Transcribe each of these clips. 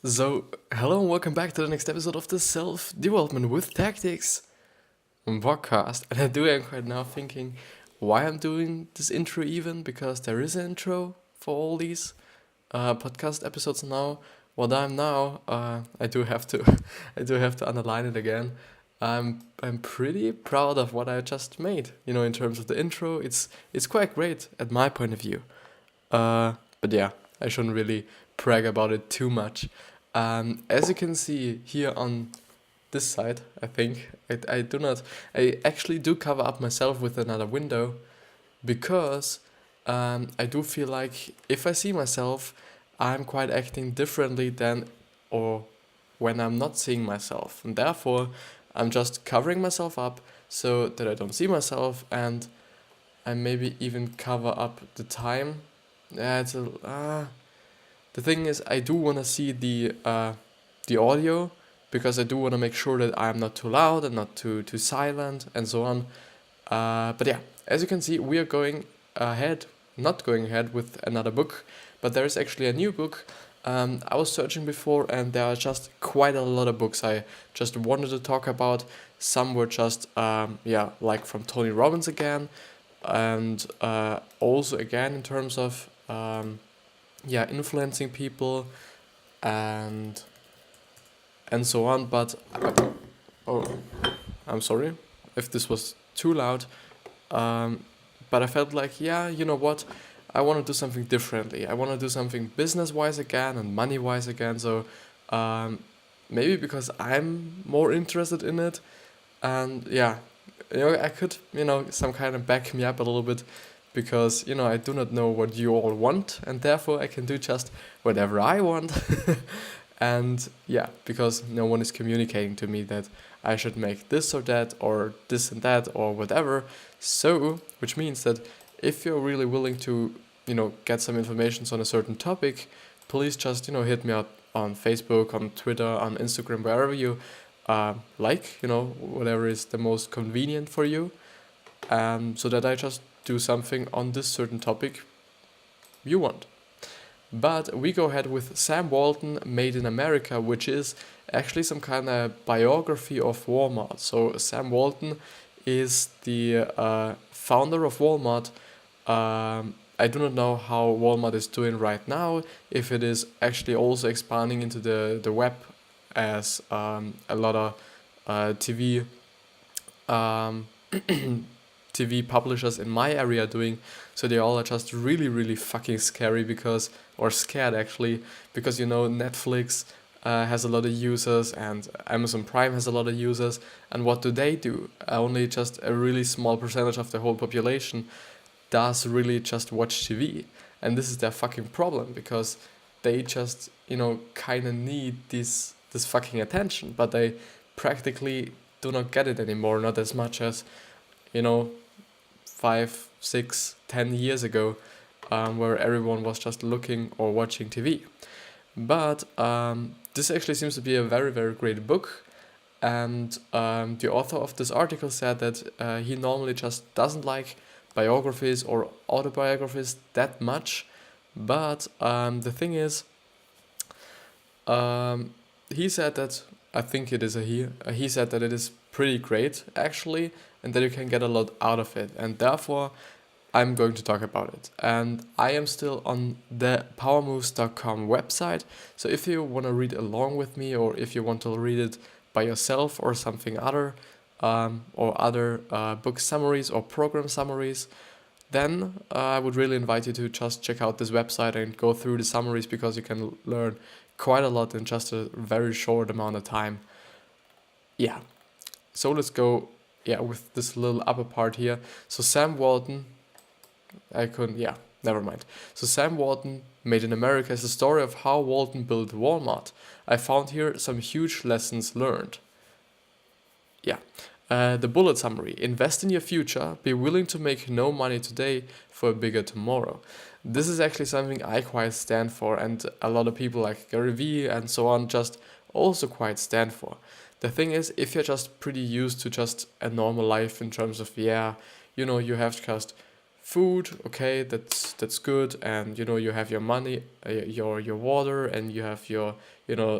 Hello and welcome back to the next episode of the Self-Development with Tactics podcast. And I do am right now thinking why I'm doing this intro even, because there is an intro for all these podcast episodes now. I do have to, I do have to underline it again. I'm pretty proud of what I just made. In terms of the intro, it's quite great at my point of view. But yeah, I shouldn't really brag about it too much. As you can see here on this side, I think I actually do cover up myself with another window because I do feel like if I see myself, I'm quite acting differently than or when I'm not seeing myself, and therefore I'm just covering myself up so that I don't see myself, and I maybe even cover up the time. Yeah, the thing is, I do want to see the audio because I do want to make sure that I'm not too loud and not too silent and so on. But yeah, as you can see, we are not going ahead with another book, but there is actually a new book. I was searching before, and there are just quite a lot of books I just wanted to talk about. Some were just like from Tony Robbins again, and also again in terms of influencing people and so on. But oh, I'm sorry if this was too loud. But I felt like, yeah, you know what? I want to do something differently. I want to do something business wise again and money wise again. So maybe because I'm more interested in it, and yeah, I could, some kind of back me up a little bit, because I do not know what you all want, and therefore I can do just whatever I want. And yeah, because no one is communicating to me that I should make this or that or this and that or whatever. So, which means that if you're really willing to, get some information on a certain topic, please just, hit me up on Facebook, on Twitter, on Instagram, wherever you whatever is the most convenient for you, so that I just do something on this certain topic you want. But we go ahead with Sam Walton, Made in America, which is actually some kind of biography of Walmart. So Sam Walton is the founder of Walmart. I do not know how Walmart is doing right now, if it is actually also expanding into the web, as a lot of TV um, TV publishers in my area are doing. So they all are just really, really fucking scary or scared actually, because Netflix has a lot of users and Amazon Prime has a lot of users. And what do? Only just a really small percentage of the whole population does really just watch TV. And this is their fucking problem, because they just, kind of need this fucking attention, but they practically do not get it anymore, not as much as, 5, 6, 10 years ago, where everyone was just looking or watching TV. But this actually seems to be a very, very great book. And the author of this article said that he normally just doesn't like biographies or autobiographies that much. But the thing is, he said that, I think it is a he said that it is pretty great actually, and that you can get a lot out of it, and therefore I'm going to talk about it. And I am still on the powermoves.com website, so if you want to read along with me, or if you want to read it by yourself or something other, or other book summaries or program summaries, then I would really invite you to just check out this website and go through the summaries, because you can learn quite a lot in just a very short amount of time. Yeah, so let's go with this little upper part here. So Sam Walton, never mind. So Sam Walton, Made in America, is the story of how Walton built Walmart. I found here some huge lessons learned. Yeah. The bullet summary: invest in your future, be willing to make no money today for a bigger tomorrow. This is actually something I quite stand for, and a lot of people like Gary Vee and so on just also quite stand for. The thing is, if you're just pretty used to just a normal life in terms of, you have just food, okay, that's good, and you have your money, your water, and you have your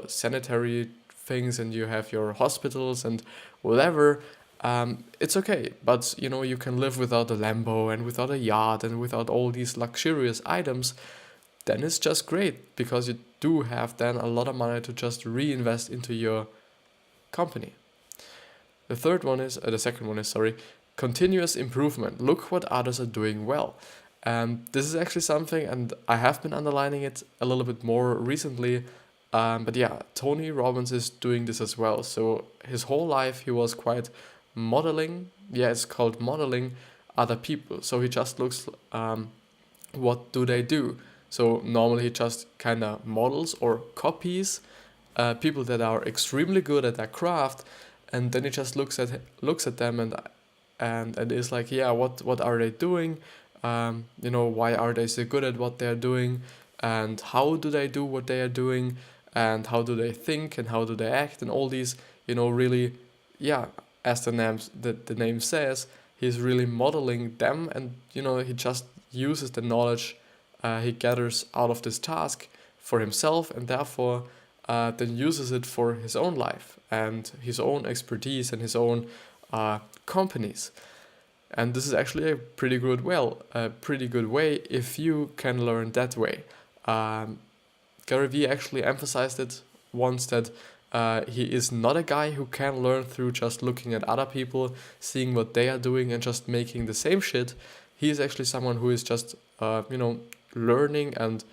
sanitary things, and you have your hospitals and whatever. It's okay, but you can live without a Lambo and without a yacht and without all these luxurious items. Then it's just great because you do have then a lot of money to just reinvest into your company. The second one is, sorry, continuous improvement. Look what others are doing well. This is actually something, and I have been underlining it a little bit more recently. But yeah, Tony Robbins is doing this as well. So his whole life he was quite modeling. Yeah, it's called modeling other people. So he just looks, what do they do? So normally he just kind of models or copies people that are extremely good at their craft, and then he just looks at them and is like, yeah, what are they doing? Why are they so good at what they're doing, and how do they do what they are doing, and how do they think, and how do they act, and all these, really, yeah, as the name says, he's really modeling them, and he just uses the knowledge he gathers out of this task for himself, and therefore then uses it for his own life and his own expertise and his own companies. And this is actually a pretty good way if you can learn that way. Gary Vee actually emphasized it once that he is not a guy who can learn through just looking at other people, seeing what they are doing and just making the same shit. He is actually someone who is just learning and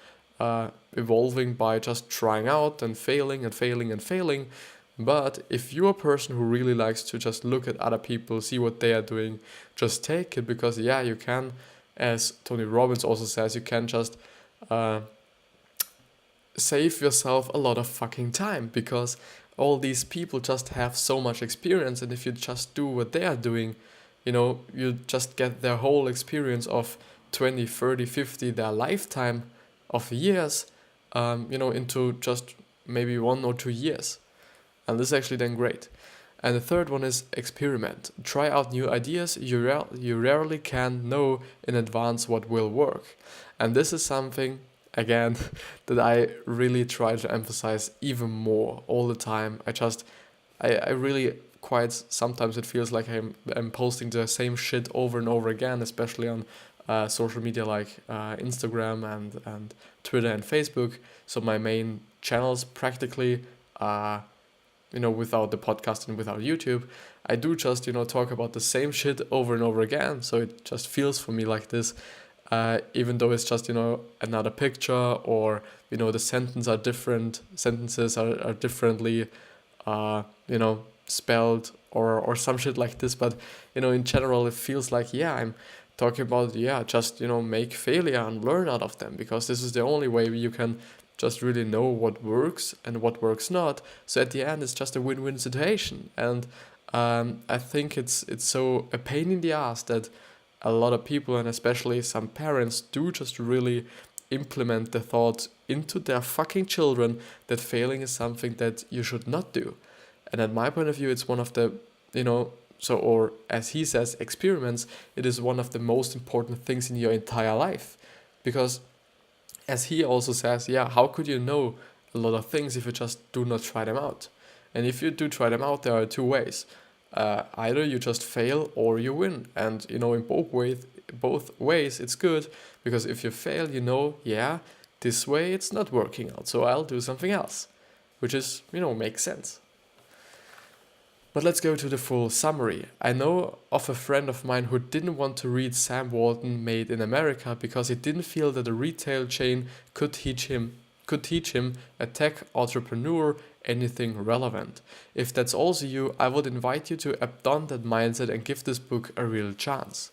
evolving by just trying out and failing and failing and failing. But if you're a person who really likes to just look at other people, see what they are doing, just take it, because yeah, you can, as Tony Robbins also says, you can just save yourself a lot of fucking time, because all these people just have so much experience, and if you just do what they are doing, you just get their whole experience of 20, 30, 50, their lifetime of years, into just maybe 1 or 2 years. And this is actually then great. And the third one is experiment. Try out new ideas. You rarely can know in advance what will work. And this is something, again, that I really try to emphasize even more all the time. I really quite, sometimes it feels like I'm posting the same shit over and over again, especially on social media like Instagram and Twitter and Facebook. So my main channels practically, without the podcast and without YouTube, I do just, talk about the same shit over and over again. So it just feels for me like this, even though it's just, another picture, or, the sentences are differently, spelled or some shit like this. But, in general, it feels like, yeah, I'm talking about, just, make failure and learn out of them, because this is the only way you can just really know what works and what works not. So at the end, it's just a win-win situation. And I think it's so a pain in the ass that a lot of people, and especially some parents, do just really implement the thought into their fucking children that failing is something that you should not do. And at my point of view, it's one of the, or as he says, experiments, it is one of the most important things in your entire life. Because as he also says, how could you know a lot of things if you just do not try them out? And if you do try them out, there are two ways. Either you just fail or you win. And, in both ways, it's good, because if you fail, this way it's not working out, so I'll do something else, which is, makes sense. But let's go to the full summary. I know of a friend of mine who didn't want to read Sam Walton Made in America because he didn't feel that a retail chain could teach him, a tech entrepreneur, anything relevant. If that's also you, I would invite you to abandon that mindset and give this book a real chance.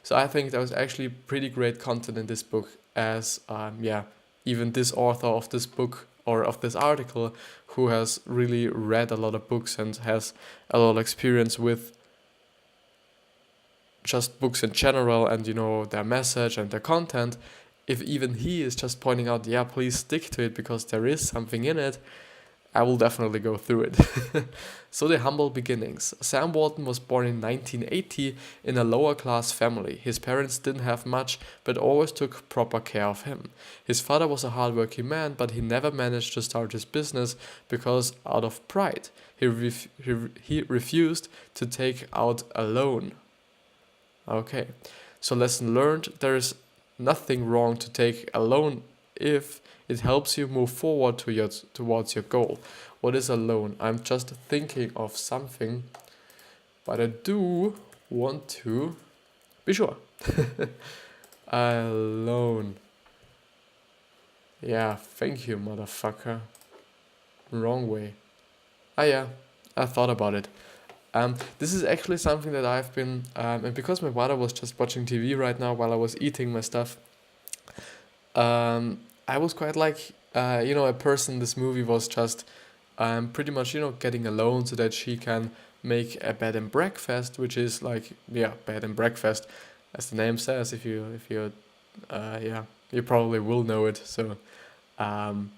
So I think there was actually pretty great content in this book, as even this author of this book or of this article, who has really read a lot of books and has a lot of experience with just books in general and, their message and their content, if even he is just pointing out, please stick to it because there is something in it, I will definitely go through it. So the humble beginnings. Sam Walton was born in 1980 in a lower class family. His parents didn't have much, but always took proper care of him. His father was a hardworking man, but he never managed to start his business because out of pride, he refused to take out a loan. Okay, so lesson learned, there is nothing wrong to take a loan if it helps you move forward towards your goal. What is a loan? I'm just thinking of something, but I do want to be sure. A loan. Yeah, thank you, motherfucker. Wrong way. Ah yeah, I thought about it. This is actually something that I've been, and because my mother was just watching TV right now while I was eating my stuff, I was quite like, a person. This movie was just pretty much, getting a loan so that she can make a bed and breakfast, which is like, yeah, bed and breakfast, as the name says. If you, you probably will know it. So, um,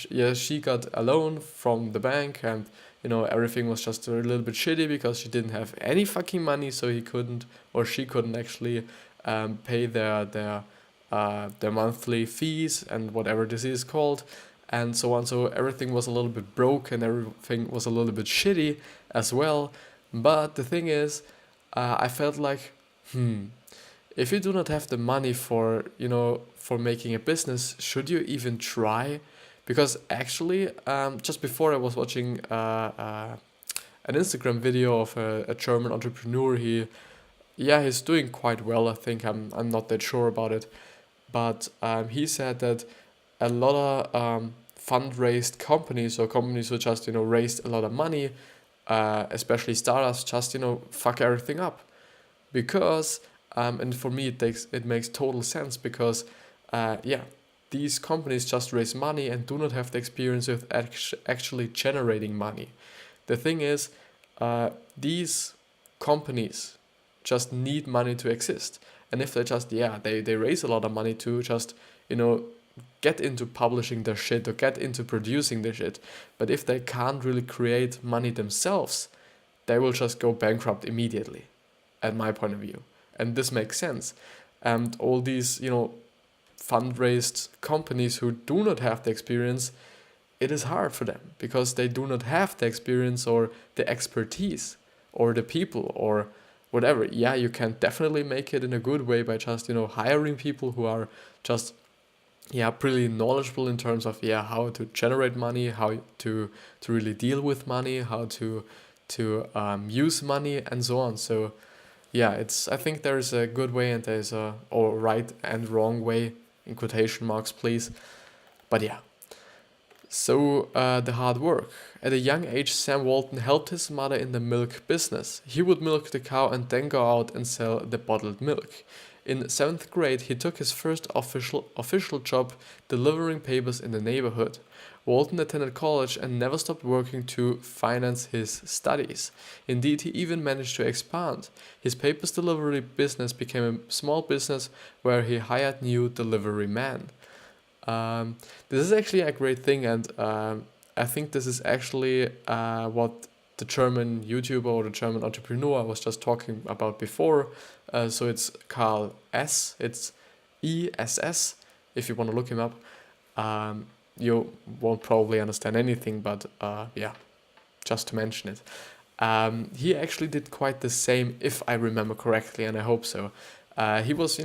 yeah, she got a loan from the bank, and everything was just a little bit shitty because she didn't have any fucking money, so he couldn't, or she couldn't actually pay their monthly fees and whatever this is called, and so on. So everything was a little bit broke and everything was a little bit shitty as well. But the thing is, I felt like, if you do not have the money for making a business, should you even try? Because actually, just before I was watching an Instagram video of a German entrepreneur. He's doing quite well. I think I'm not that sure about it, but he said that a lot of fundraised companies, or companies who just raised a lot of money, especially startups, just fuck everything up, because and for me it makes total sense, because these companies just raise money and do not have the experience with actually generating money. The thing is, these companies just need money to exist. And if they just, they raise a lot of money to just, get into publishing their shit or get into producing their shit. But if they can't really create money themselves, they will just go bankrupt immediately, at my point of view. And this makes sense. And all these, fundraised companies who do not have the experience, it is hard for them because they do not have the experience or the expertise or the people or whatever. Yeah, you can definitely make it in a good way by just, hiring people who are just, pretty knowledgeable in terms of, how to generate money, how to really deal with money, how to use money and so on. So, I think there's a good way and there's a or right and wrong way, in quotation marks, please. But so the hard work. At a young age, Sam Walton helped his mother in the milk business. He would milk the cow and then go out and sell the bottled milk. In 7th grade, he took his first official job delivering papers in the neighborhood. Walton attended college and never stopped working to finance his studies. Indeed, he even managed to expand. His papers delivery business became a small business where he hired new delivery men. This is actually a great thing, and I think this is actually what the German YouTuber or the German entrepreneur I was just talking about before. So it's Carl S. It's ESS, if you want to look him up. You won't probably understand anything, but just to mention it. He actually did quite the same, if I remember correctly, and I hope so. He was,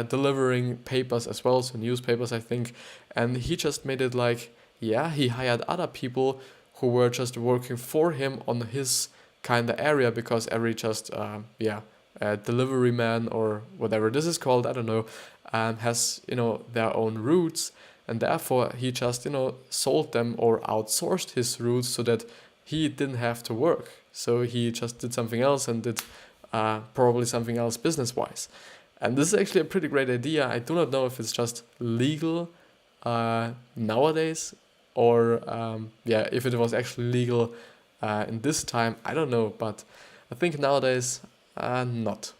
delivering papers as well, so newspapers, I think, and he just made it like, he hired other people who were just working for him on his kind of area, because every just, delivery man or whatever this is called, I don't know, has, their own routes, and therefore he just, sold them or outsourced his routes so that he didn't have to work. So he just did something else and did probably something else business-wise. And this is actually a pretty great idea. I do not know if it's just legal nowadays, or if it was actually legal in this time, I don't know, but I think nowadays not.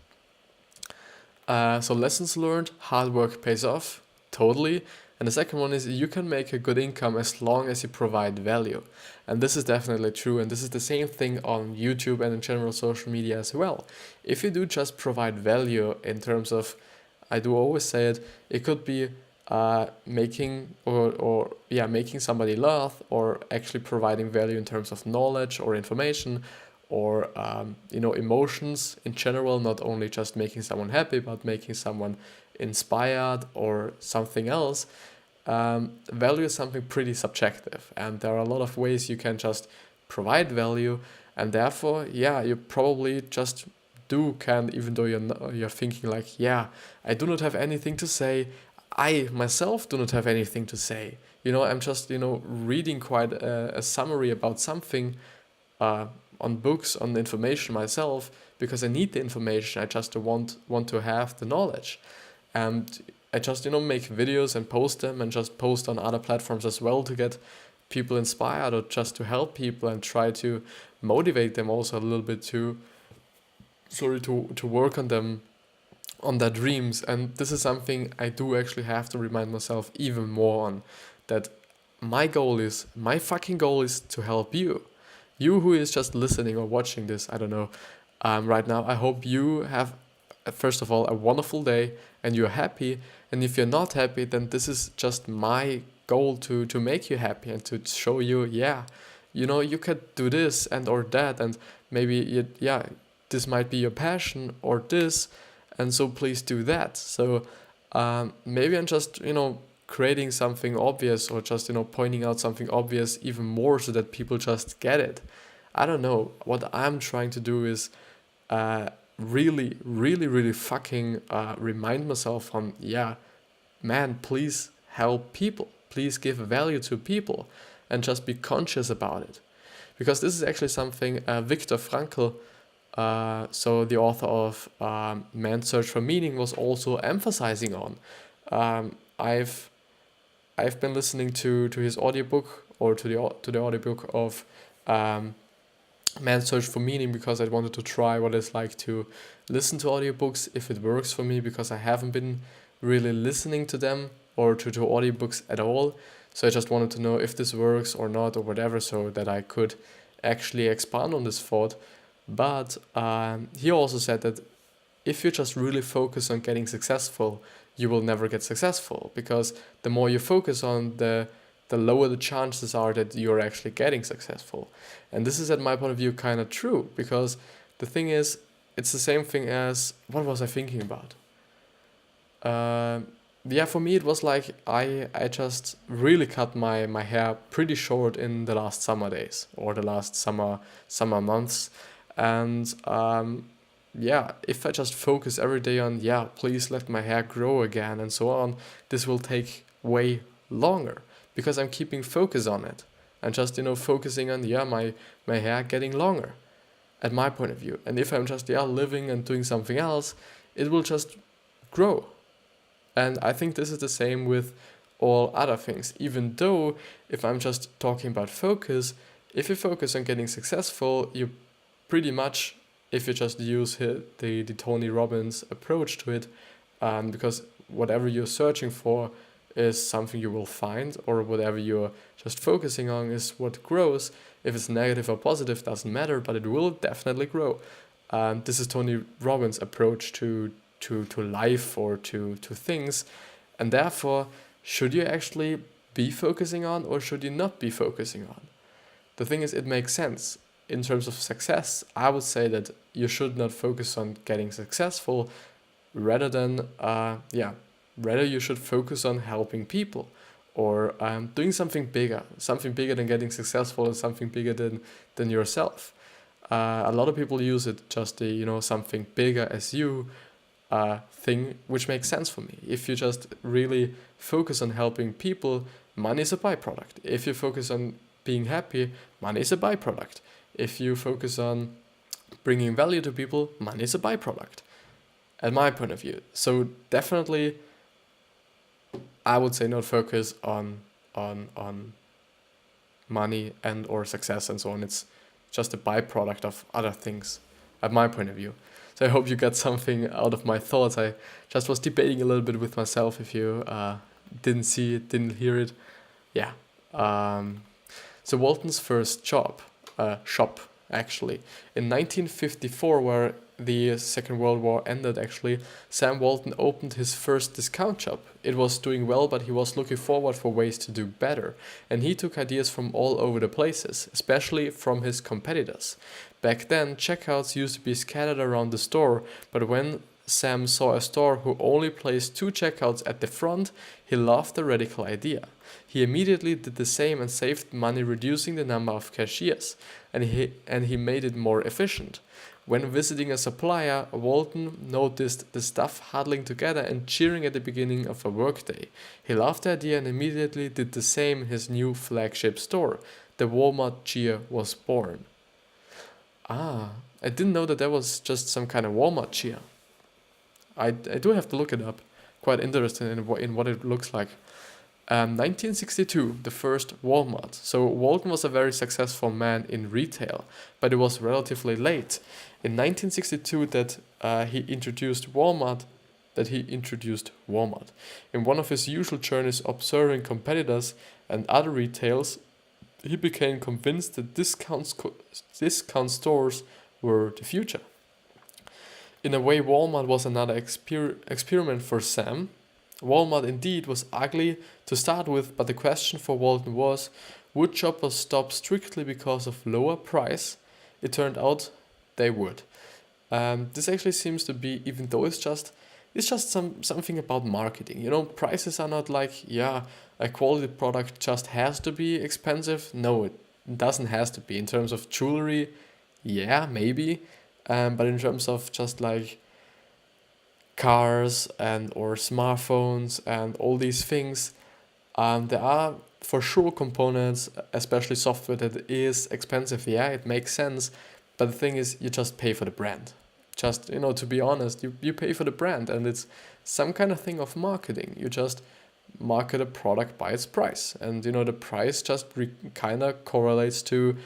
So lessons learned, hard work pays off, totally. And the second one is you can make a good income as long as you provide value. And this is definitely true. And this is the same thing on YouTube and in general social media as well. If you do just provide value in terms of, I do always say it, it could be making making somebody laugh, or actually providing value in terms of knowledge or information, or emotions in general, not only just making someone happy, but making someone inspired or something else. Value is something pretty subjective, and there are a lot of ways you can just provide value, and therefore, you probably just can, even though you're thinking like, I do not have anything to say. I myself do not have anything to say. I'm just reading quite a summary about something on books, on information myself, because I need the information. I just want to have the knowledge, and I just make videos and post them, and just post on other platforms as well to get people inspired, or just to help people and try to motivate them also a little bit to work on them, on their dreams. And this is something I do actually have to remind myself even more on, that my fucking goal is to help you who is just listening or watching this, I don't know, right now. I hope you have, first of all, a wonderful day, and you're happy. And if you're not happy, then this is just my goal to make you happy, and to show you, you could do this and or that, and maybe this might be your passion or this, and so please do that. So maybe I'm just creating something obvious, or just pointing out something obvious even more, so that people just get it. I don't know. What I'm trying to do is really, really, really fucking remind myself on, man, please help people, please give value to people, and just be conscious about it. Because this is actually something Viktor Frankl, so the author of Man's Search for Meaning, was also emphasizing on. I've been listening to his audiobook, or to the audiobook of Man's Search for Meaning, because I wanted to try what it's like to listen to audiobooks, if it works for me, because I haven't been really listening to them, or to audiobooks at all. So I just wanted to know if this works or not, or whatever, so that I could actually expand on this thought. But he also said that if you just really focus on getting successful, you will never get successful, because the more you focus on, the lower the chances are that you're actually getting successful. And this is, at my point of view, kind of true, because the thing is, it's the same thing as, what was I thinking about? For me it was like, I just really cut my hair pretty short in the last summer days, or the last summer months. And if I just focus every day on, please let my hair grow again, and so on, this will take way longer, because I'm keeping focus on it, and just focusing on my hair getting longer, at my point of view. And if I'm just living and doing something else, it will just grow. And I think this is the same with all other things. Even though, if I'm just talking about focus, if you focus on getting successful, you pretty much, if you just use the Tony Robbins approach to it, because whatever you're searching for is something you will find, or whatever you're just focusing on is what grows. If it's negative or positive, doesn't matter, but it will definitely grow. This is Tony Robbins' approach to life, or to things. And therefore, should you actually be focusing on, or should you not be focusing on? The thing is, it makes sense. In terms of success, I would say that you should not focus on getting successful, rather than, rather you should focus on helping people, or doing something bigger than getting successful, and something bigger than yourself. A lot of people use it just something bigger as you thing, which makes sense for me. If you just really focus on helping people, money is a byproduct. If you focus on being happy, money is a byproduct. If you focus on bringing value to people, money is a byproduct, at my point of view. So definitely, I would say not focus on money and or success and so on. It's just a byproduct of other things, at my point of view. So I hope you got something out of my thoughts. I just was debating a little bit with myself, if you didn't see it, didn't hear it. Yeah. Um, so Walton's first shop actually, in 1954, where the Second World War ended actually, Sam Walton opened his first discount shop. It was doing well, but he was looking forward for ways to do better, and he took ideas from all over the places, especially from his competitors. Back then, checkouts used to be scattered around the store, but when Sam saw a store who only placed 2 checkouts at the front, he loved the radical idea. He immediately did the same and saved money, reducing the number of cashiers, and he made it more efficient. When visiting a supplier, Walton noticed the staff huddling together and cheering at the beginning of a workday. He loved the idea and immediately did the same in his new flagship store. The Walmart cheer was born. Ah, I didn't know that there was just some kind of Walmart cheer. I do have to look it up. Quite interested in what it looks like. 1962, the first Walmart. So Walton was a very successful man in retail, but it was relatively late. In 1962 that he introduced Walmart. In one of his usual journeys observing competitors and other retailers, he became convinced that discount stores were the future. In a way, Walmart was another experiment for Sam. Walmart indeed was ugly to start with, but the question for Walton was, would shoppers stop strictly because of lower price? It turned out they would. This actually seems to be, even though it's just something about marketing. Prices are not like, a quality product just has to be expensive. No, it doesn't has to be. In terms of jewelry, yeah, maybe. But in terms of just like cars and or smartphones and all these things, there are for sure components, especially software, that is expensive. Yeah, it makes sense. But the thing is, you just pay for the brand. Just, to be honest, you pay for the brand, and it's some kind of thing of marketing. You just market a product by its price, and the price just kind of correlates to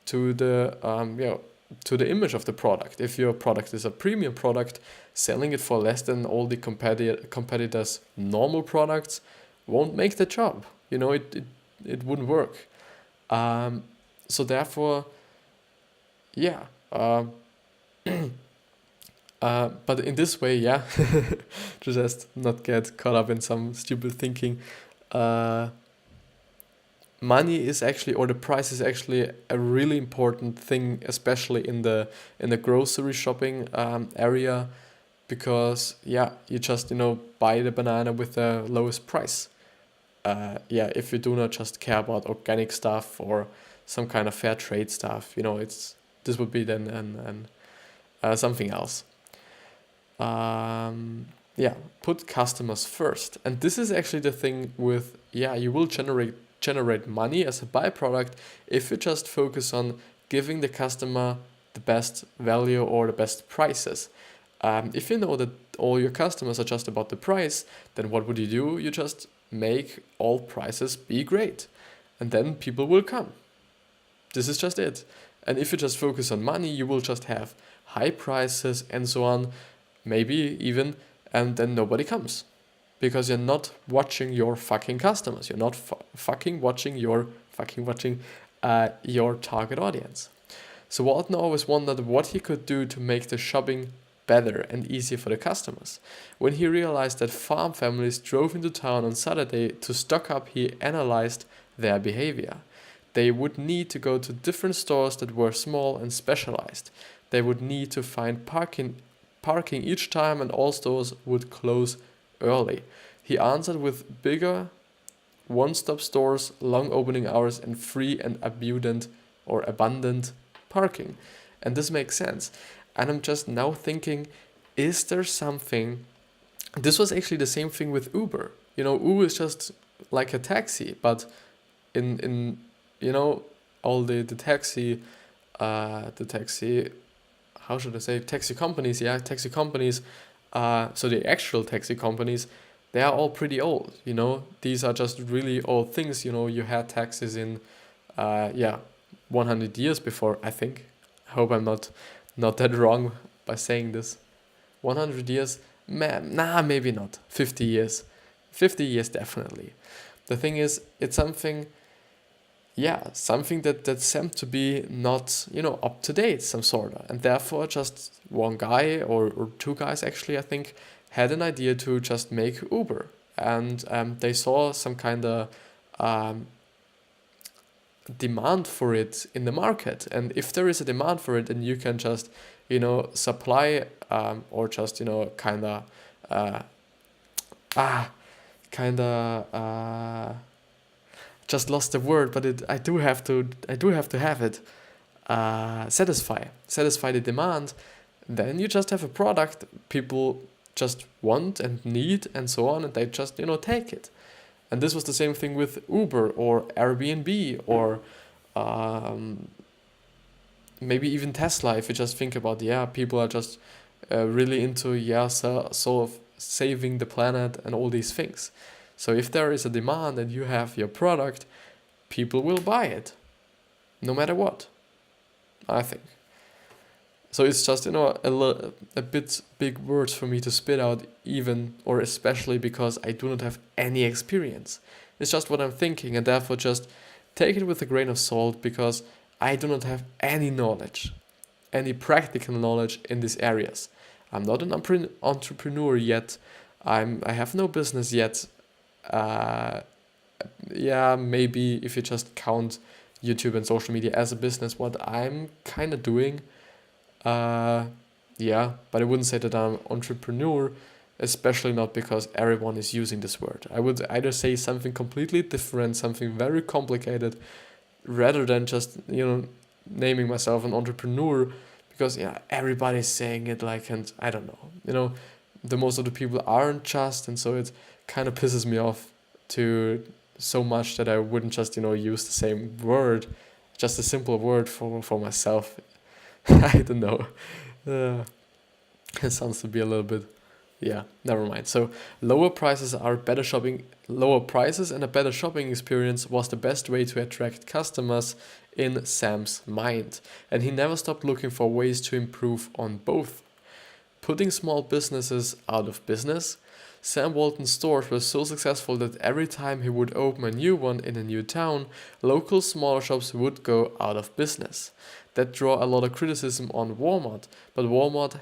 the to the image of the product. If your product is a premium product, selling it for less than all the competitors' normal products won't make the job. It wouldn't work. So therefore, yeah. But in this way, yeah, to just not get caught up in some stupid thinking. Money is actually, or the price is actually, a really important thing, especially in the grocery shopping area, because you just buy the banana with the lowest price. If you do not just care about organic stuff or some kind of fair trade stuff, this would be then something else. Put customers first, and this is actually the thing with you will generate money as a byproduct if you just focus on giving the customer the best value or the best prices. If you know that all your customers are just about the price, then what would you do? You just make all prices be great, and then people will come. This is just it. And if you just focus on money, you will just have high prices and so on, maybe even, and then nobody comes. Because you're not watching your fucking customers. You're not watching your target audience. So Walton always wondered what he could do to make the shopping better and easier for the customers. When he realized that farm families drove into town on Saturday to stock up, he analyzed their behavior. They would need to go to different stores that were small and specialized. They would need to find parking each time, and all stores would close early. He answered with bigger one-stop stores, long opening hours, and free and abundant parking. And this makes sense. And I'm just now thinking, is there something... This was actually the same thing with Uber. Uber is just like a taxi, but in all the taxi, how should I say, taxi companies, so the actual taxi companies, they are all pretty old, these are just really old things, you had taxis in, 100 years before, I think. I hope I'm not that wrong by saying this. 100 years, maybe not, 50 years. 50 years definitely. The thing is, it's something that seemed to be not, up to date, some sort of. And therefore, just one guy or two guys actually, I think, had an idea to just make Uber. And they saw some kind of demand for it in the market. And if there is a demand for it, then you can just, supply or just, kind of, just lost the word, but I do have to have it. Satisfy the demand. Then you just have a product people just want and need and so on, and they just take it. And this was the same thing with Uber or Airbnb or maybe even Tesla. If you just think about, people are just really into sort of saving the planet and all these things. So if there is a demand and you have your product, people will buy it, no matter what, I think. So it's just, a bit big words for me to spit out, even or especially because I do not have any experience. It's just what I'm thinking, and therefore just take it with a grain of salt, because I do not have any knowledge, any practical knowledge in these areas. I'm not an entrepreneur yet. I have no business yet. Maybe if you just count YouTube and social media as a business, what I'm kind of doing. But I wouldn't say that I'm an entrepreneur, especially not because everyone is using this word. I would either say something completely different, something very complicated, rather than just, naming myself an entrepreneur, because everybody's saying it, and I don't know, the most of the people aren't just, and so it kind of pisses me off to so much that I wouldn't just, use the same word, just a simple word for myself. I don't know. It sounds to be a little bit, never mind. So lower prices and a better shopping experience was the best way to attract customers in Sam's mind. And he never stopped looking for ways to improve on both. Putting small businesses out of business, Sam Walton's stores were so successful that every time he would open a new one in a new town, local smaller shops would go out of business. That drew a lot of criticism on Walmart, but Walton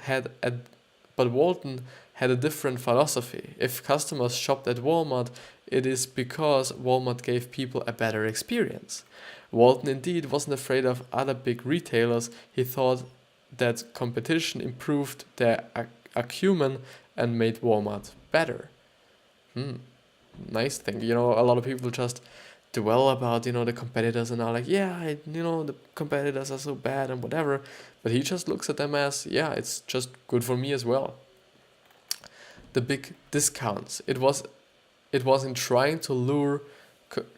had a different philosophy. If customers shopped at Walmart, it is because Walmart gave people a better experience. Walton indeed wasn't afraid of other big retailers. He thought that competition improved their acumen and made Walmart better. Nice thing. A lot of people just dwell about, the competitors and are like, the competitors are so bad and whatever. But he just looks at them as, it's just good for me as well. The big discounts. It was in trying to lure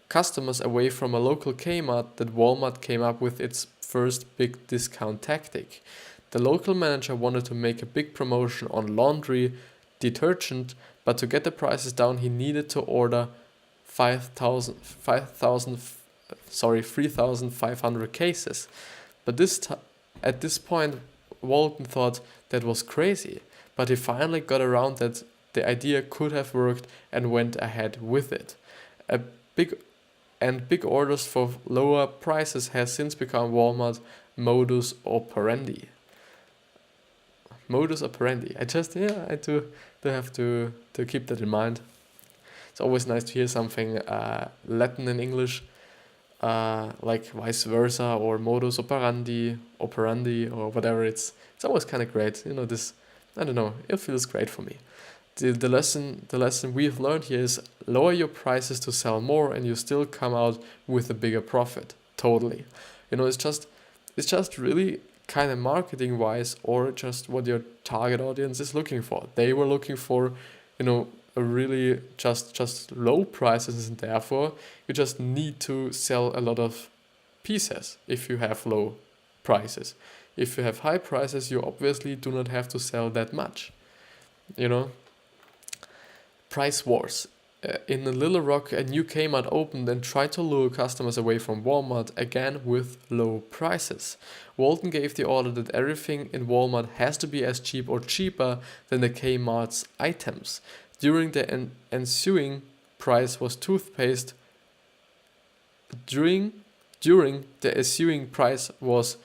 customers away from a local Kmart that Walmart came up with its first big discount tactic. The local manager wanted to make a big promotion on laundry detergent, but to get the prices down, he needed to order 3,500 cases. But at this point, Walton thought that was crazy, but he finally got around that the idea could have worked and went ahead with it. Big orders for lower prices has since become Walmart's modus operandi. Modus operandi. I do have to keep that in mind. It's always nice to hear something Latin in English, like vice versa, or modus operandi, or whatever. It's always kind of great. This, I don't know, it feels great for me. The lesson we've learned here is lower your prices to sell more, and you still come out with a bigger profit. Totally. It's just really kind of marketing wise, or just what your target audience is looking for. They were looking for, a really just low prices, and therefore you just need to sell a lot of pieces if you have low prices. If you have high prices, you obviously do not have to sell that much. Price wars. In Little Rock, a new Kmart opened and tried to lure customers away from Walmart, again with low prices. Walton gave the order that everything in Walmart has to be as cheap or cheaper than the Kmart's items. During the ensuing price was toothpaste during the ensuing price was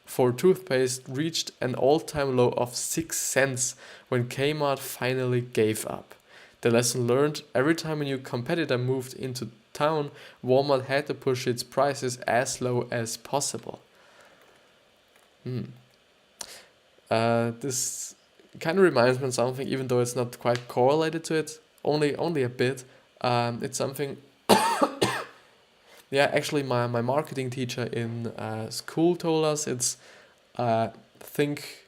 for toothpaste reached an all-time low of 6 cents when Kmart finally gave up. The lesson learned: every time a new competitor moved into town, Walmart had to push its prices as low as possible. This kind of reminds me of something, even though it's not quite correlated to it, only a bit. It's something. Yeah, actually, my marketing teacher in school told us it's think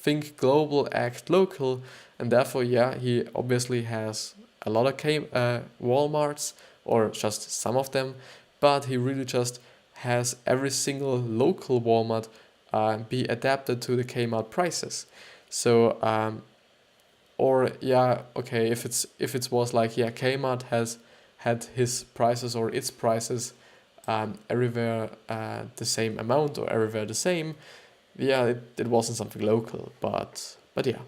think global, act local, and therefore, yeah, he obviously has a lot of Walmarts, or just some of them, but he really just has every single local Walmart be adapted to the Kmart prices. So, or yeah, okay, if it was like, yeah, Kmart has had his prices or its prices everywhere the same amount or everywhere the same, yeah, it wasn't something local, but yeah.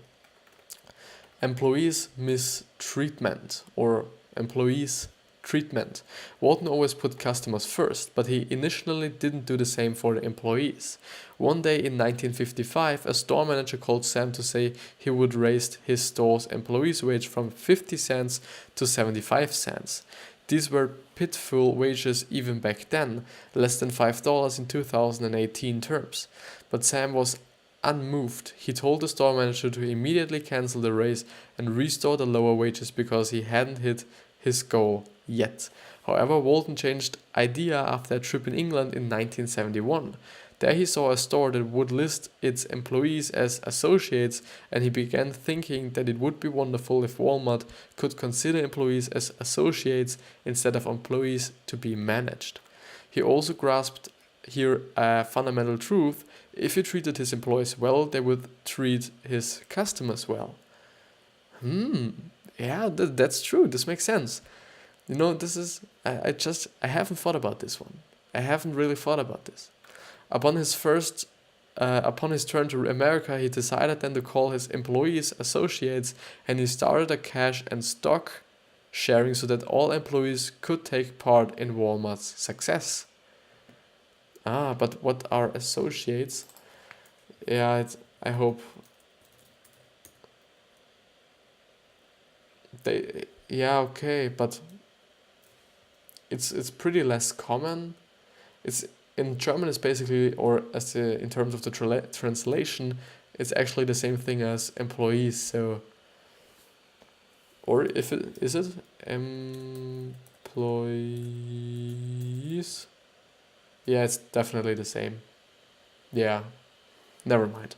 Employees mistreatment or employees treatment. Walton always put customers first, but he initially didn't do the same for the employees. One day in 1955, a store manager called Sam to say he would raise his store's employees' wage from 50 cents to 75 cents. These were pitiful wages even back then, less than $5 in 2018 terms. But Sam was unmoved. He told the store manager to immediately cancel the raise and restore the lower wages because he hadn't hit his goal yet. However, Walton changed idea after a trip in England in 1971. There he saw a store that would list its employees as associates, and he began thinking that it would be wonderful if Walmart could consider employees as associates instead of employees to be managed. He also grasped here a fundamental truth: if he treated his employees well, they would treat his customers well. Yeah, that's true. This makes sense. You know, this is, I haven't thought about this one. I haven't really thought about this. Upon his turn to America, he decided then to call his employees associates, and he started a cash and stock sharing so that all employees could take part in Walmart's success. But what are associates? Yeah, I hope they. Yeah, okay, but it's pretty less common. It's in German. It's basically, or in terms of the translation, it's actually the same thing as employees. So, or if it is it employees. Yeah, it's definitely the same. Yeah, never mind.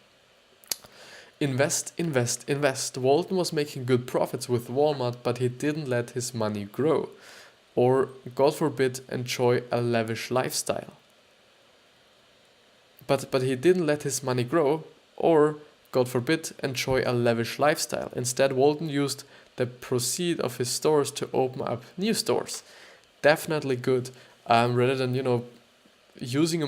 Invest, invest, invest. Walton was making good profits with Walmart, but he didn't let his money grow. Or, God forbid, enjoy a lavish lifestyle. But he didn't let his money grow, or, God forbid, enjoy a lavish lifestyle. Instead, Walton used the proceeds of his stores to open up new stores. Definitely good. Rather than, using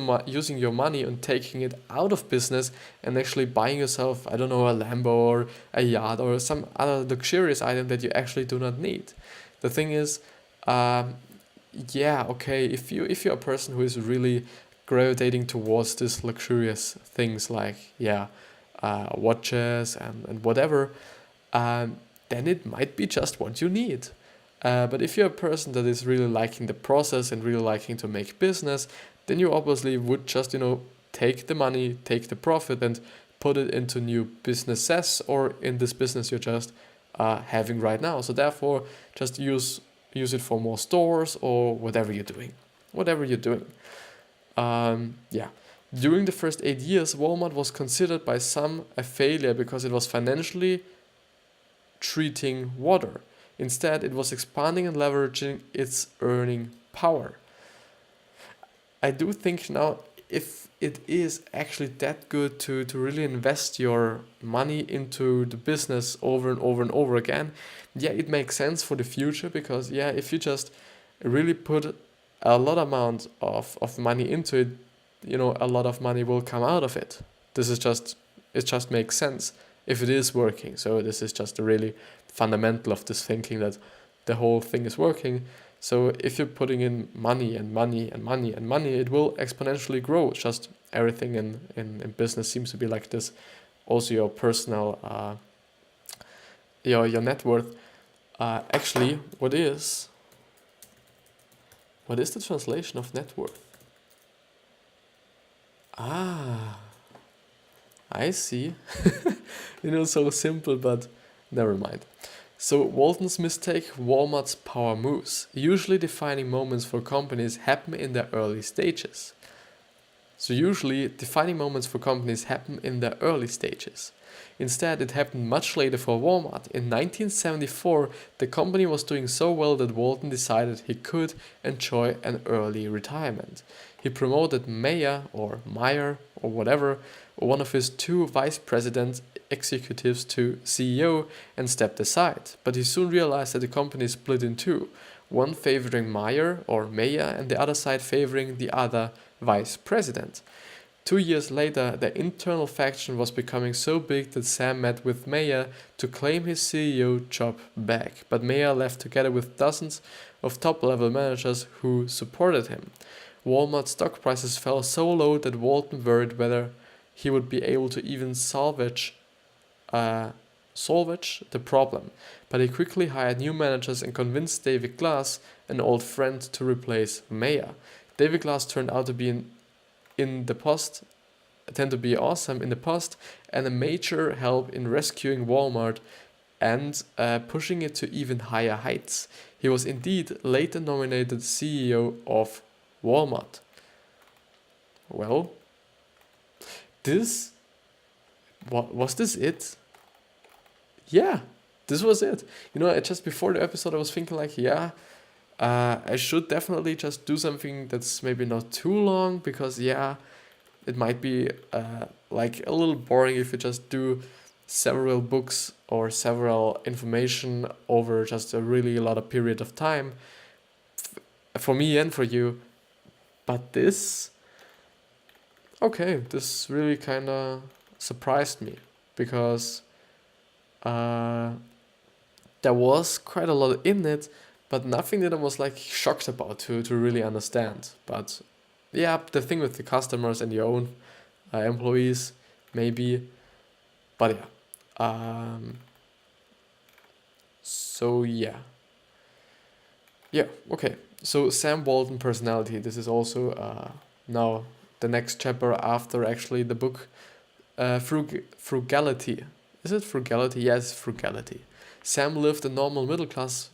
your money and taking it out of business and actually buying yourself, I don't know, a Lambo or a yacht or some other luxurious item that you actually do not need. The thing is, yeah, okay, if you're a person who is really gravitating towards this luxurious things like, yeah, watches and whatever, then it might be just what you need. But if you're a person that is really liking the process and really liking to make business, then you obviously would just, take the money, take the profit and put it into new businesses, or in this business you're just having right now. So therefore, just use it for more stores or whatever you're doing. Yeah. During the first 8 years, Walmart was considered by some a failure because it was financially treating water. Instead, it was expanding and leveraging its earning power. I do think now, if it is actually that good to really invest your money into the business over and over and over again, yeah, it makes sense for the future, because yeah, if you just really put a lot amount of money into it, a lot of money will come out of it. It just makes sense if it is working. So this is just the fundamental of this thinking that the whole thing is working. So if you're putting in money and money and money and money, it will exponentially grow. It's just everything in business seems to be like this. Also your personal, your net worth. Actually, what is the translation of net worth? Ah, I see. So simple, but never mind. So Walton's mistake, Walmart's power moves. Usually defining moments for companies happen in their early stages. Instead, it happened much later for Walmart. In 1974, the company was doing so well that Walton decided he could enjoy an early retirement. He promoted Meyer or whatever, one of his two vice president executives to CEO and stepped aside. But he soon realized that the company split in two, one favoring Meyer and the other side favoring the other vice president. 2 years later, the internal faction was becoming so big that Sam met with Meyer to claim his CEO job back, but Meyer left together with dozens of top-level managers who supported him. Walmart stock prices fell so low that Walton worried whether he would be able to even salvage the problem, but he quickly hired new managers and convinced David Glass, an old friend, to replace Meyer. David Glass turned out to be awesome in the past and a major help in rescuing Walmart and pushing it to even higher heights. He was indeed later nominated CEO of Walmart. Well, was this it? Yeah, this was it. Just before the episode I was thinking like, I should definitely just do something that's maybe not too long, because it might be like a little boring if you just do several books or several information over just a really lot of period of time for me and for you. But this really kind of surprised me, because there was quite a lot in it, but nothing that I was like shocked about to really understand. But the thing with the customers and your own employees, maybe. But okay. So Sam Walton personality. This is also now the next chapter after actually the book Frugality. Is it Frugality? Yes, Frugality. Sam lived a normal middle class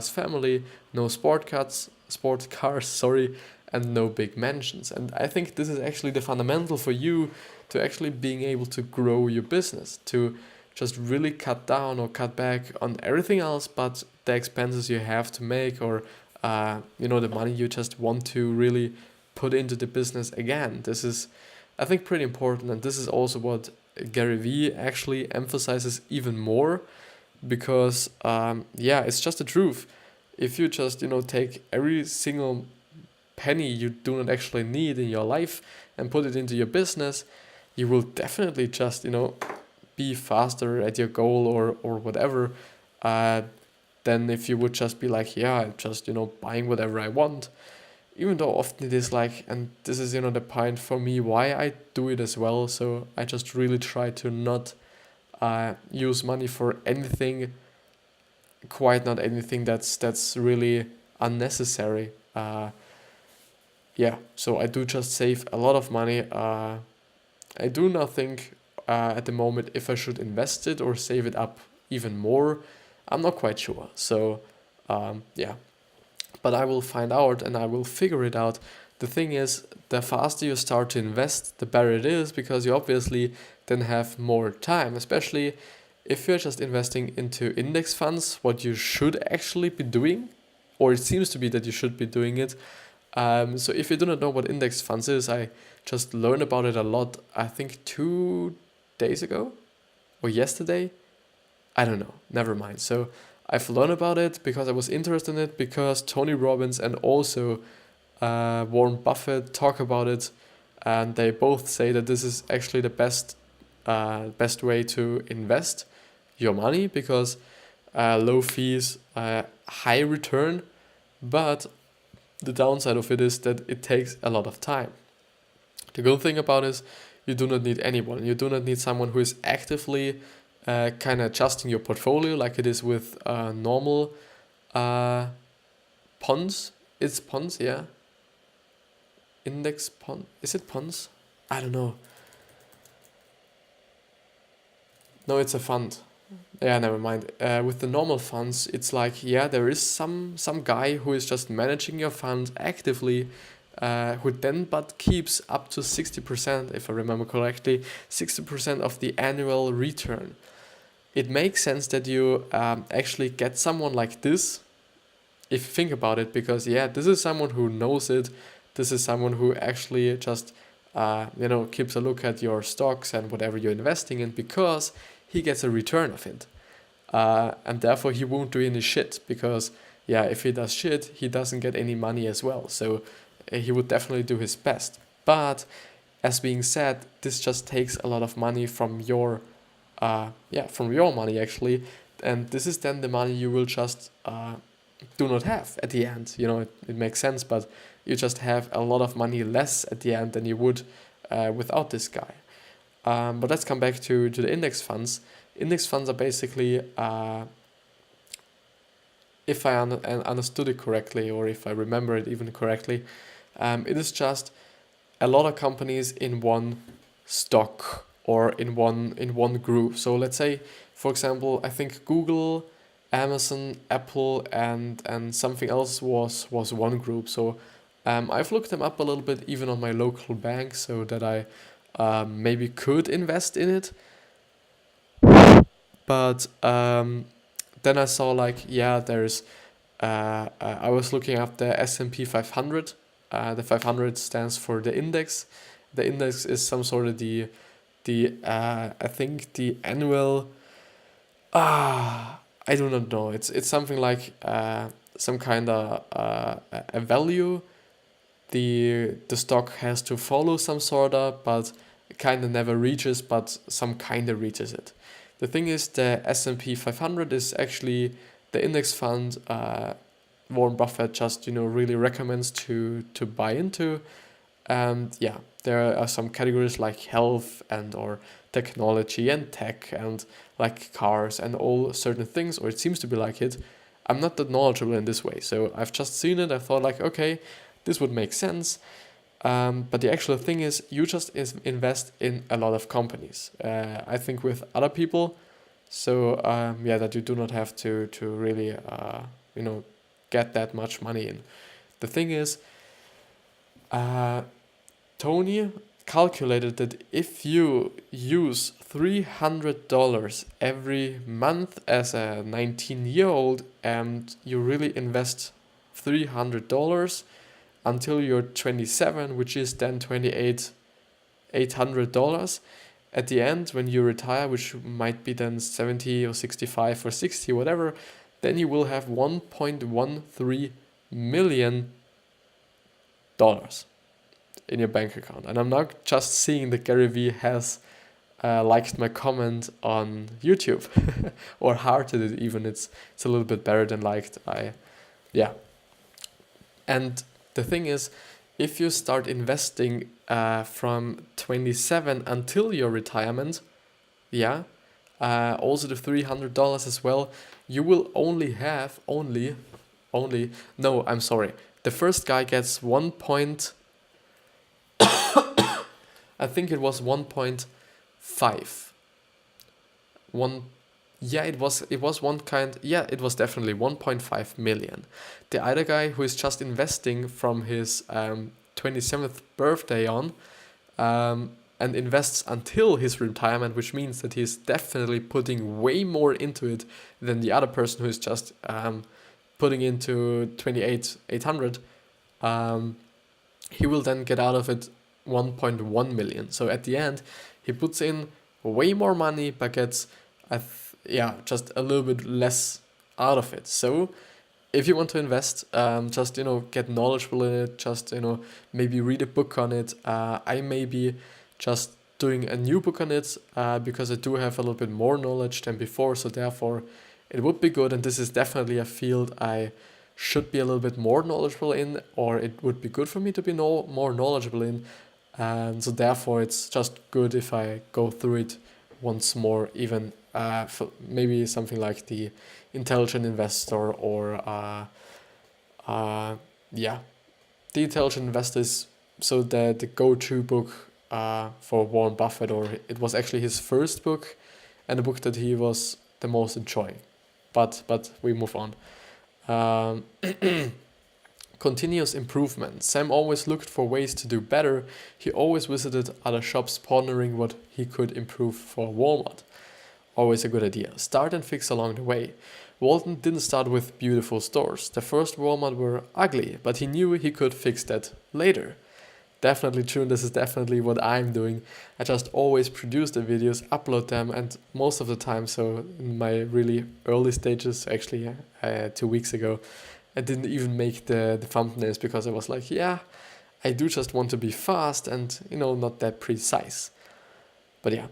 family, no sport cars, and no big mansions. And I think this is actually the fundamental for you to actually being able to grow your business, to just really cut down or cut back on everything else but the expenses you have to make, or the money you just want to really put into the business again. This is, I think, pretty important, and this is also what Gary Vee actually emphasizes even more, because it's just the truth. If you just take every single penny you do not actually need in your life and put it into your business, you will definitely just be faster at your goal or whatever than if you would just be like, just buying whatever I want. Even though often it is like, and this is the point for me why I do it as well. So I just really try to not use money for anything, quite not anything that's really unnecessary. So I do just save a lot of money. I do not think at the moment if I should invest it or save it up even more. I'm not quite sure. So but I will find out and I will figure it out. The thing is, the faster you start to invest, the better it is, because you obviously then have more time, especially if you're just investing into index funds, what you should actually be doing, or it seems to be that you should be doing it. So if you do not know what index funds is, I just learned about it a lot, I think 2 days ago or yesterday. I don't know, never mind. So I've learned about it because I was interested in it, because Tony Robbins and also Warren Buffett talk about it, and they both say that this is actually the best best way to invest your money, because low fees, high return, but the downside of it is that it takes a lot of time. The good thing about it is you do not need anyone. You do not need someone who is actively kind of adjusting your portfolio like it is with normal ponds. It's ponds, yeah. Index pond. Is it ponds? I don't know. No, it's a fund. Yeah, never mind. With the normal funds, it's like, yeah, there is some guy who is just managing your fund actively, who then but keeps up to 60%, if I remember correctly, 60% of the annual return. It makes sense that you actually get someone like this, if you think about it, because yeah, this is someone who knows it. This is someone who actually just keeps a look at your stocks and whatever you're investing in, because he gets a return of it. And therefore he won't do any shit, because yeah, if he does shit, he doesn't get any money as well. So he would definitely do his best. But as being said, this just takes a lot of money from your money actually, and this is then the money you will just do not have at the end. It makes sense, but you just have a lot of money less at the end than you would without this guy. But let's come back to the index funds. Index funds are basically, if I understood it correctly, or if I remember it even correctly, it is just a lot of companies in one stock or in one group. So let's say, for example, I think Google, Amazon, Apple, and something else was one group. So I've looked them up a little bit, even on my local bank, so that I maybe could invest in it. But then I saw there's I was looking up the S&P 500. The 500 stands for the index. The index is some sort of the I think the annual. I do not know. It's something like some kind of a value. The stock has to follow some sort of, but kind of never reaches, but some kind of reaches it. The thing is, the S&P 500 is actually the index fund Warren Buffett just really recommends to buy into. And yeah, there are some categories like health and or technology and tech and like cars and all certain things, or it seems to be like it. I'm not that knowledgeable in this way, so I've just seen it. I thought okay, this would make sense. But the actual thing is, you just invest in a lot of companies. I think with other people, so that you do not have to really get that much money in. The thing is, Tony calculated that if you use $300 every month as a 19-year-old and you really invest $300 until you're 27, which is then $800 at the end when you retire, which might be then 70 or 65 or 60, whatever, then you will have $1.13 million in your bank account. And I'm not just seeing that Gary Vee has liked my comment on YouTube or hearted it even. It's a little bit better than liked. And the thing is, if you start investing from 27 until your retirement, also the $300 as well, you will only have the first guy gets I think it was 1.5. It was definitely 1.5 million. The other guy who is just investing from his 27th birthday on, and invests until his retirement, which means that he's definitely putting way more into it than the other person who is just putting into 800. He will then get out of it 1.1 million. So at the end, he puts in way more money, but gets just a little bit less out of it. So if you want to invest, just get knowledgeable in it. Just maybe read a book on it. I maybe just doing a new book on it because I do have a little bit more knowledge than before, so therefore it would be good, and this is definitely a field I should be a little bit more knowledgeable in, or it would be good for me to be more knowledgeable in, and so therefore it's just good if I go through it once more, even for maybe something like the Intelligent Investor or the Intelligent Investor is so the go-to book for Warren Buffett, or it was actually his first book and the book that he was the most enjoying. But we move on. Continuous improvement. Sam always looked for ways to do better. He always visited other shops pondering what he could improve for Walmart. Always a good idea. Start and fix along the way. Walton didn't start with beautiful stores. The first Walmart were ugly, but he knew he could fix that later. Definitely true, and this is definitely what I'm doing. I just always produce the videos, upload them, and most of the time, so in my really early stages, actually 2 weeks ago, I didn't even make the thumbnails because I was like, yeah, I do just want to be fast and, not that precise. But yeah,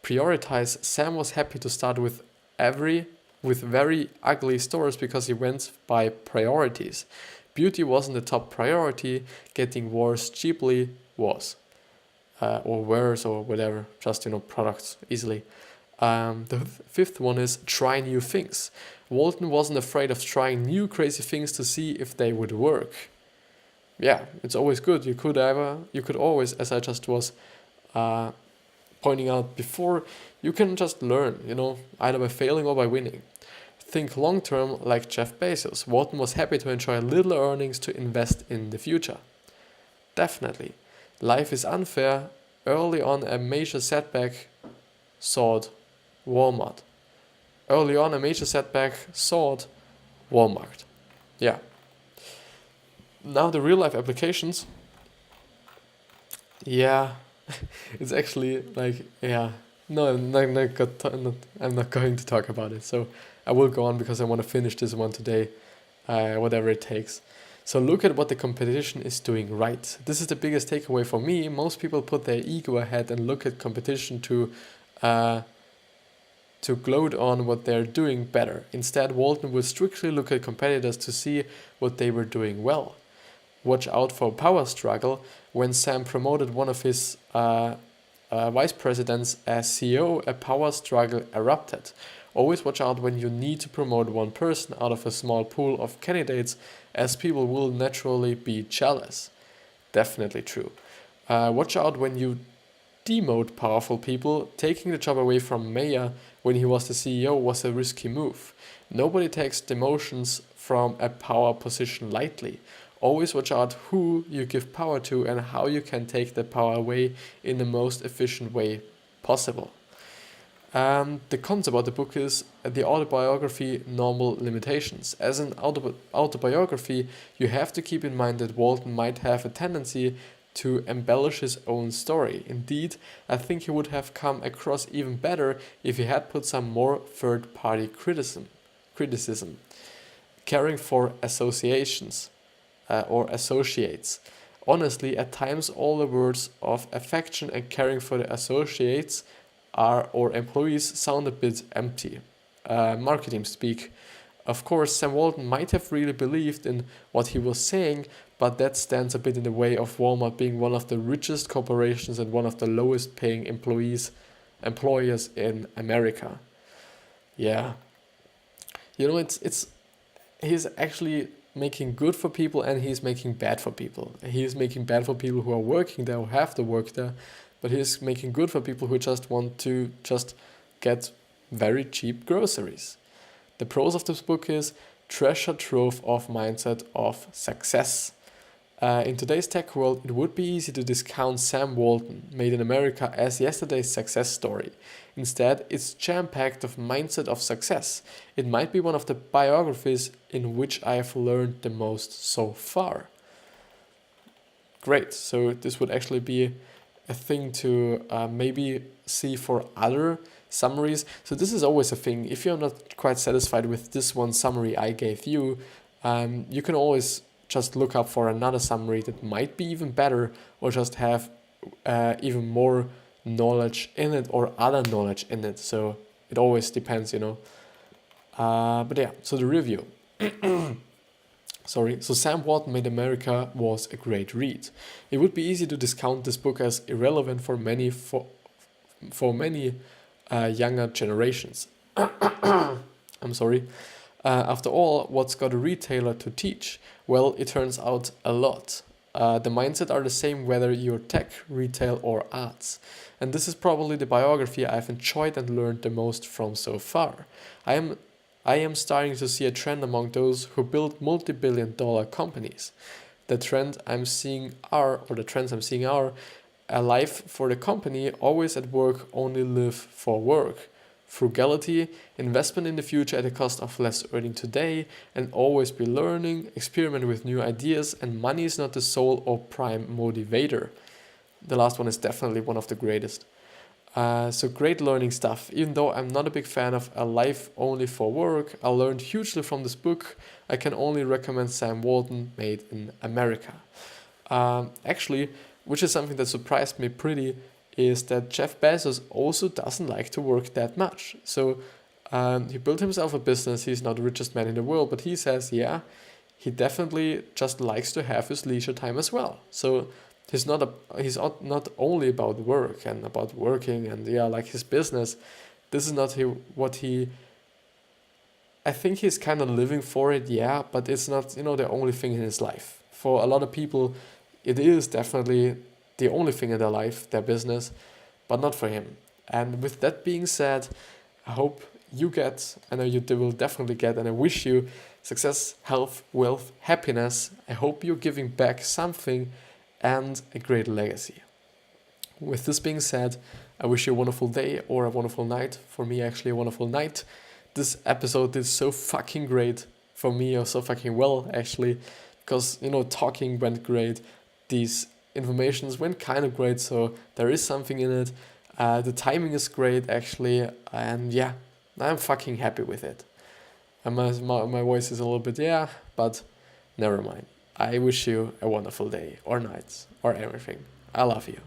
prioritize. Sam was happy to start with very ugly stores because he went by priorities. Beauty wasn't the top priority, getting worse cheaply was. Or worse or whatever, just, products easily. The fifth one is try new things. Walton wasn't afraid of trying new crazy things to see if they would work. Yeah, it's always good. You could always, as I just was pointing out before, you can just learn, either by failing or by winning. Think long term like Jeff Bezos. Walton was happy to enjoy little earnings to invest in the future. Definitely. Life is unfair. Early on, a major setback sought Walmart. Yeah. Now the real life applications. Yeah, it's actually no, I'm not going to talk about it. So I will go on because I want to finish this one today, whatever it takes. So look at what the competition is doing right. This is the biggest takeaway for me. Most people put their ego ahead and look at competition to gloat on what they're doing better. Instead, Walton would strictly look at competitors to see what they were doing well. Watch out for a power struggle. When Sam promoted one of his vice presidents as CEO, a power struggle erupted. Always watch out when you need to promote one person out of a small pool of candidates, as people will naturally be jealous. Definitely true. Watch out when you demote powerful people. Taking the job away from Mayer when he was the CEO was a risky move. Nobody takes demotions from a power position lightly. Always watch out who you give power to and how you can take the power away in the most efficient way possible. The concept about the book is the autobiography, Normal Limitations. As an autobiography, you have to keep in mind that Walton might have a tendency to embellish his own story. Indeed, I think he would have come across even better if he had put some more third-party criticism. Caring for associations. Or associates. Honestly, at times all the words of affection and caring for the associates or employees sound a bit empty. Marketing speak. Of course, Sam Walton might have really believed in what he was saying, but that stands a bit in the way of Walmart being one of the richest corporations and one of the lowest paying employers in America. Yeah. He's actually making good for people and he's making bad for people. He's making bad for people who are working there, who have to work there, but he's making good for people who just want to just get very cheap groceries. The pros of this book is treasure trove of mindset of success. In today's tech world, it would be easy to discount Sam Walton, made in America, as yesterday's success story. Instead, it's jam-packed of mindset of success. It might be one of the biographies in which I have learned the most so far. Great, so this would actually be a thing to maybe see for other summaries. So this is always a thing. If you're not quite satisfied with this one summary I gave you, you can always just look up for another summary that might be even better, or just have even more knowledge in it or other knowledge in it. So it always depends, you know. But yeah, so the review. Sorry, so Sam Walton Made America was a great read. It would be easy to discount this book as irrelevant for many younger generations. I'm sorry. After all, what's got a retailer to teach? Well, it turns out a lot. The mindset are the same whether you're tech, retail, or arts. And this is probably the biography I've enjoyed and learned the most from so far. I am starting to see a trend among those who build multi-billion-dollar companies. The trends I'm seeing are a life for the company, always at work, only live for work. Frugality, investment in the future at the cost of less earning today, and always be learning, experiment with new ideas, and money is not the sole or prime motivator. The last one is definitely one of the greatest. So great learning stuff. Even though I'm not a big fan of a life only for work, I learned hugely from this book. I can only recommend Sam Walton Made in America. Actually, which is something that surprised me pretty, is that Jeff Bezos also doesn't like to work that much. So he built himself a business. He's not the richest man in the world, but he says, yeah, he definitely just likes to have his leisure time as well. So he's not only about work and about working and like his business. This is not what he. I think he's kind of living for it, yeah, but it's not the only thing in his life. For a lot of people, it is definitely the only thing in their life, their business, but not for him. And with that being said, I hope I know you will definitely get, and I wish you success, health, wealth, happiness. I hope you're giving back something and a great legacy. With this being said, I wish you a wonderful day or a wonderful night. For me, actually, a wonderful night. This episode did so fucking great for me, or so fucking well, actually, because, talking went great. These informations went kind of great, so there is something in it. The timing is great, actually, and yeah, I'm fucking happy with it. And my voice is a little bit, but never mind. I wish you a wonderful day, or night, or everything. I love you.